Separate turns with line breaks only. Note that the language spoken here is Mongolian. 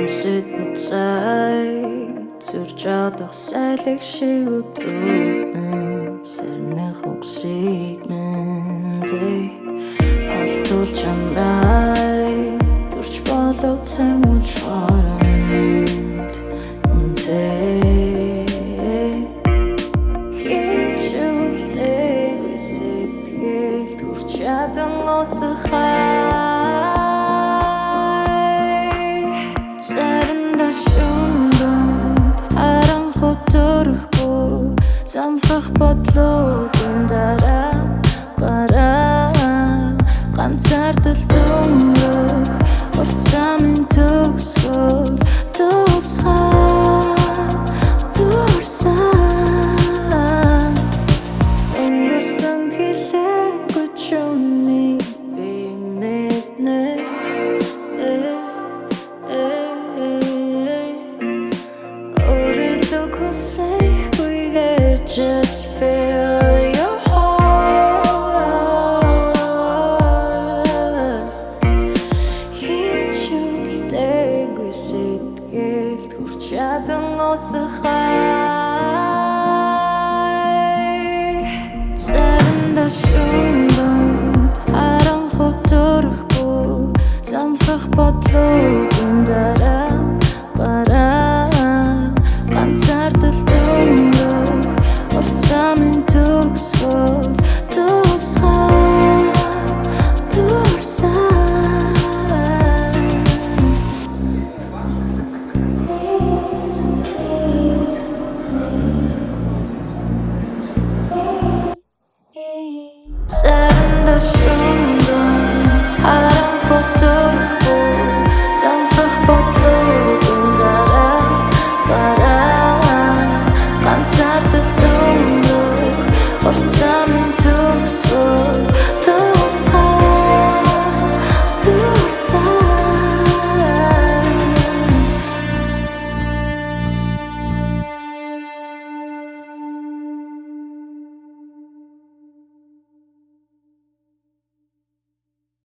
Үнсээд буцаая Зөрж одох салхи шиг өдрүүд Сарних үгсийг минь Холдуулж амраая Хүрч болов цэнгүүл хором үнэтэй үлдээгүй сэтгэлд хүрч ядан уусах Заримдаа шөнө Харанхуйд төөрөх Замхрах бодлуудын дараа ганцаардал дунд буцаая минь төгсгөл өнгөрсөн хэлээгүй чүний би мэднэ өөрөлдөө хүсэхгүйгээр just feel your heart үлдээгүй сэтгэлд хүрч ядан уусах Заримдаа шөнө Харанхуйд төөрөх Замхрах бодлуудын дараа ганцаардал дунд буцаая минь төгсгөл Заримдаа шөнө